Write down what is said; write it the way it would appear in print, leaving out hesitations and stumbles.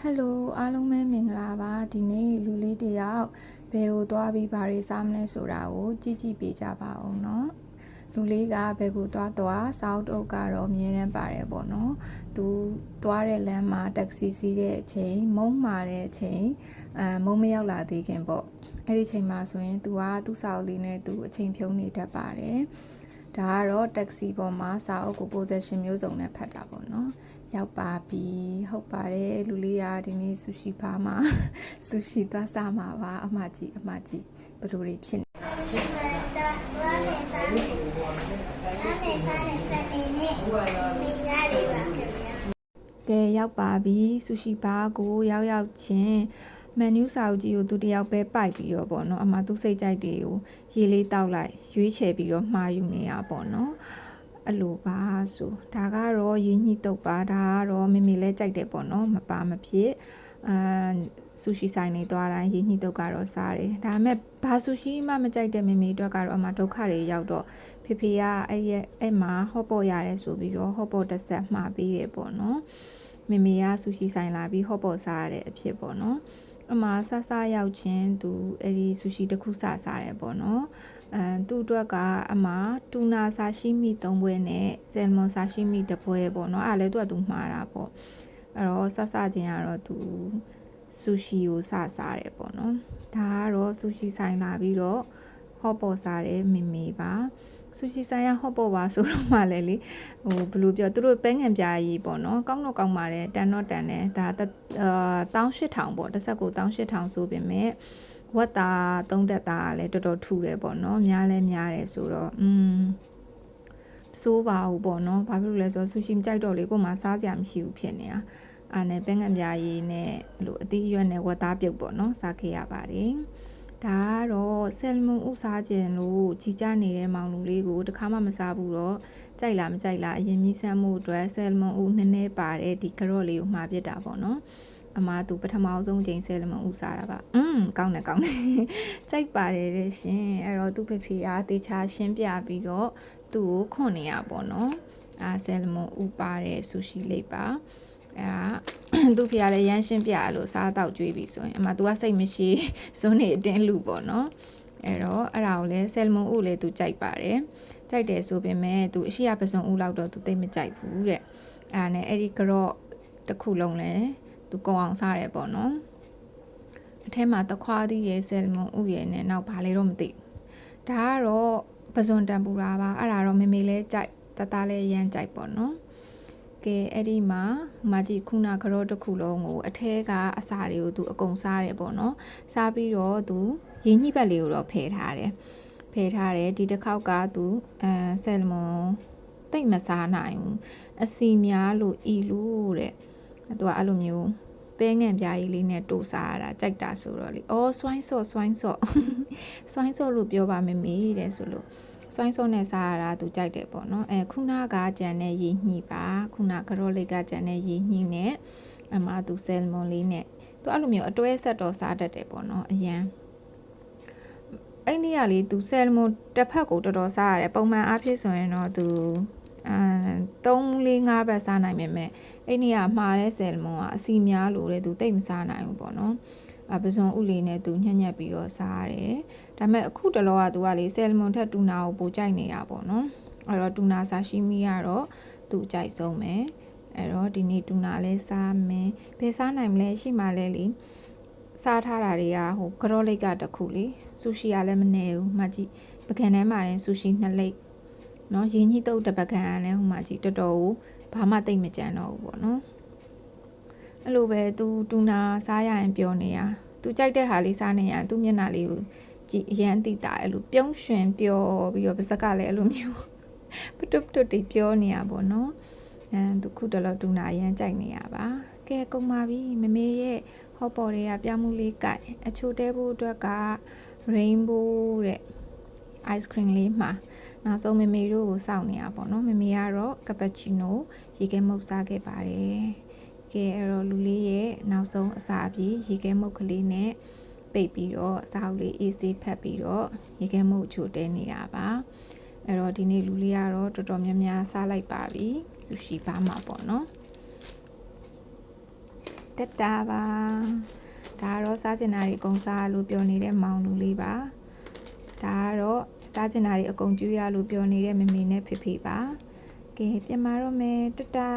Hello အားလုံးပဲမင်္ဂလာပါဒီနေ့လူလေးတယောက်ဘယ်ကိုသွားပြီးဘာတွေစားမလဲဆိုတာကိုကြည့်ပေးကြပါအောင်เนาะလူလေးကဘယ်ကိုသွားစောက်တုတ်ကတော့အမြဲတမ်းပါတယ်ပေါ့နော်သူသွားတဲ့လမ်းမှာတက္ကစီစီးတဲ့အချိန်မုံမာတဲ့အချိန်မုံမရောက်လာသေးခင်ပေါ့အဲ့ဒီချိန်မှာဆိုရင်သူကသူ့စာအုပ်လေးနဲ့သူအချိန်ဖြုံးနေတတ်ပါတယ်ဒါကတော့တက္ကစီပေါ်မှာစာအုပ်ကို position မျိုးစုံနဲ့ဖတ်တာပေါ့နော်ရောက်ပါပြီဟုတ်ပါတယ်လူလေးကဒီနေ့ဆူရှီဘာမှာဆူရှီသွားစားမှာပါအမကြီးဘယ်လိုတွေဖြစ်နေကဲရောက်ပါပြီဆူရှီဘာကိုရောက်ချင်းမန်နူးစာအုပ်ကြီးကိုသူတယောက်ပဲပိုက်ပြီးတော့ပေါ့နော်အမသူစိတ်ကြိုက်တွေကိုရေးလေးတောက်လိုက်ရွေးချယ်ပြီးတော့မှားယူနေရပေါ့နော်အဲ့လိုပါဆိုဒါကတော့ရင်းညှိတုပ်ပါဒါကတော့မေမေလဲကြိုက်တယ်ပေါ့နော်မပါမဖြစ်ဆူရှီဆိုင်နေသွားတိုင်းရင်းညှိတုပ်ကတော့စားတယ်ဒါပေမဲ့ဘာဆူရှီမှမကြိုက်တဲ့မေမေအတွက်ကတော့အမဒုက္ခတွေရောက်တော့ဖေဖေကအဲ့မှာဟော့ပေါ့ရတယ်ဆိုပြီးတော့ဟော့ပေါ့တစ်ဆက်မှာပေးတယ်ပေါ့နော်မေမေကဆူရှီဆိုင်လာပြီးဟော့ပေါ့စားရတဲ့အဖြစ်ပေါ့နော်အမဆဆရောက်ချင်းသူအဲ့ဒီဆူရှီတစ်ခုစားတယ်ပေါ့နော်သူ့အတွက်ကအမတူနာဆာရှိမီ3ပွဲနဲ့ဆယ်မွန်ဆာရှိမီ1ပွဲပေါ့နော်အဲ့လည်းသူမှားတာပေါ့အဲ့တော့ဆချင်းကတော့သူဆူရှီကိုစားတယ်ပေါ့နော်ဒါကတော့ဆူရှီဆိုင်လာပြီးတော့ဟော့ပေါ့စားတယ်မေမေပါဆူရှီဆိုင်ရဟော့ပေါ့ပါဆိုတော့မှလည်းလေဘယ်လိုပြောသူတို့ပဲငံပြားကြီးပေါ့နော်ကောင်းတော့ကောင်းပါတယ်တန်တော့တန်တယ်ဒါ18000ပေါ့တစ်ဆက်ကို18000ဆိုပေမဲ့ဝတ်တာ3တက်တာလည်းတော်တော်ထူတယ်ပေါ့နော်များလဲများတယ်ဆိုတော့စိုးပါဘူးပေါ့နော်ဘာဖြစ်လို့လဲဆိုတော့ဆူရှီမကြိုက်တော့လေကို့မှာစားစရာမရှိဘူးဖြစ်နေတာအားနဲ့ပဲငံပြားကြီးနဲ့အဲ့လိုအသီးရွက်နဲ့ဝတ်သားပြုတ်ပေါ့နော်စားခဲ့ရပါတယ်ဒါကတော့ဆယ်မွန်ဥစားခြင်းလို့ကြီးကြနေတဲ့မောင်လူလေးကိုတခါမှမစားဘူးတော့ကြိုက်လားမကြိုက်လားအရင်မြည်ဆန်းမှုအတွက်ဆယ်မွန်ဥနည်းနည်းပါတယ်ဒီကရော့လေးကိုမှာပြစ်တာပေါ့နော်အမသူပထမဆုံးချိန်ဆယ်မွန်ဥစားတာပါကောင်းတယ်ကြိုက်ပါတယ်တဲ့ရှင်အဲ့တော့သူ့ဖေဖေအားတေချာရှင်းပြပြီးတော့သူ့ကိုခွန်နေရပေါ့နော်ဆယ်မွန်ဥပါတယ်ဆူရှီလေးပါအဲ့ဒါသူဖေကလည်းရမ်းရှင်းပြလို့စားတော့ကြွေးပြီဆိုရင်အမသူကစိတ်မရှိစွန်းနေအတင်းလူပေါ့နော်အဲ့တော့အဲ့ဒါကိုလည်းဆယ်မွန်ဥလည်းသူကြိုက်ပါတယ်ကြိုက်တယ်ဆိုပေမဲ့သူအရှိရပစုံဥလောက်တော့သူသိမကြိုက်ဘူးတဲ့အဲ့ဒါနဲ့အဲ့ဒီကတော့တစ်ခုလုံးလည်းသူကောင်းအောင်စားတယ်ပေါ့နော်အထဲမှာတခွားသီးရဲ့ဆယ်မွန်ဥရဲ့နဲ့နောက်ဘာလဲတော့မသိဒါကတော့ပစုံတန်ပူတာပါအဲ့ဒါတော့မေမေလဲကြိုက်တလဲရမ်းကြိုက်ပေါ့နော်ကဲအဲ့ဒီမှာမကြီးခုနကတော့တစ်ခုလုံးကိုအထဲကအစာတွေကိုသူအကုန်စားတယ်ပေါ့နော်စားပြီးတော့သူရင်းညှိဘက်လေးကိုတော့ဖယ်ထားတယ်ဒီတစ်ခေါက်ကသူဆယ်မွန်တိတ်မစားနိုင်ဘူးအစီများလို့ဤလို့တဲ့သူကအဲ့လိုမျိုးပဲငံပြားကြီးလေးနဲ့တိုးစားရတာကြိုက်တာဆိုတော့လေစွိုင်းစော့စွိုင်းစော့လို့ပြောပါမေမေတဲ့ဆိုလို့စွိုင်းစောနဲ့စားရတာသူကြိုက်တယ်ပေါ့နော်ခုနကကြံတဲ့ရည်ညှိပါခုနကတော့လေးကကြံတဲ့ရည်ညှိနဲ့အမသူဆယ်မွန်လေးနဲ့သူအဲ့လိုမျိုးအတွဲဆက်တော့စားတတ်တယ်ပေါ့နော်အရန်အဲ့ဒီကလေသူဆယ်မွန်တစ်ဖက်ကိုတော်တော်စားရတယ်ပုံမှန်အားဖြင့်ဆိုရင်တော့သူ3-4-5ဘက်စားနိုင်ပေမဲ့အဲ့ဒီကမှားတဲ့ဆယ်မွန်ကအစီများလို့တဲ့သူတိတ်မစားနိုင်ဘူးပေါ့နော်ပစုံဥလေးနဲ့သူညှက်ပြီးတော့စားရတယ်ဒါပေမဲ့အခုတလောကသူကလေဆယ်မွန်ထက်တူနာကိုပိုကြိုက်နေတာပေါ့နော်အဲ့တော့တူနာဆာရှိမီကတော့သူအကြိုက်ဆုံးပဲအဲ့တော့ဒီနေ့တူနာလဲစားမယ်ဘယ်စားနိုင်မလဲရှိမှလဲလေစားထားတာတွေကကရော့လိတ်ကတခုလေဆူရှီကလည်းမနေဘူးမကြည့်ပကံထဲမှာရင်ဆူရှီ2လိတ်နော်ရင်းညှိတုပ်တပကံလည်းဟိုမှာကြည့်တော်တော်ကိုဘာမှတိတ်မကြမ်းတော့ဘူးပေါ့နော်အဲ့လိုပဲသူတူနာစားရရင်ပြောနေရသူကြိုက်တဲ့ဟာလေးစားနေရသူမျက်နှာလေးကိုကြည့်အရန်တိတာအဲ့လိုပြုံးရွှင်ပြောပြီးတော့ပါစကလည်းအဲ့လိုမျိုးပတုတိပြောနေရပေါ့နော်သူခုတလောတူနာအရန်ကြိုက်နေရပါကဲကုန်ပါပြီမမေရဲ့ဟော့ပေါ်တွေကပြောင်းမှုလေးကြိုက်အချိုတဲဖို့အတွက်က rainbow တဲ့ ice cream လေးမှာနောက်ဆုံးမေမေတို့ကိုစောင့်နေရပေါ့နော်မေမေကတော့ကပချီနိုရေခဲမုတ်စားခဲ့ပါတယ်ကဲအဲ့တော့လူလေးရဲ့နောက်ဆုံးအစာအပြီးရေခဲမုတ်ကလေးနဲ့ပိတ်ပြီးတော့အစာအုပ်လေးအေးဆေးဖက်ပြီးတော့ရေခဲမုတ်ချိုတဲနေတာပါအဲ့တော့ဒီနေ့လူလေးကတော့တော်တော်များများစားလိုက်ပါပြီဆူရှီဘာမှာပေါ့နော် တက်တာပါဒါကတော့စားချင်တာတွေအကုန်စားလို့ပြောနေတဲ့မောင်လူလေးပါဒါကတော့စားချင်တာတွေအကုန်ကျွေးရလို့ပြောနေတဲ့မမေနဲ့ဖေဖေပါကဲပြန်มาတော့မယ်တတာ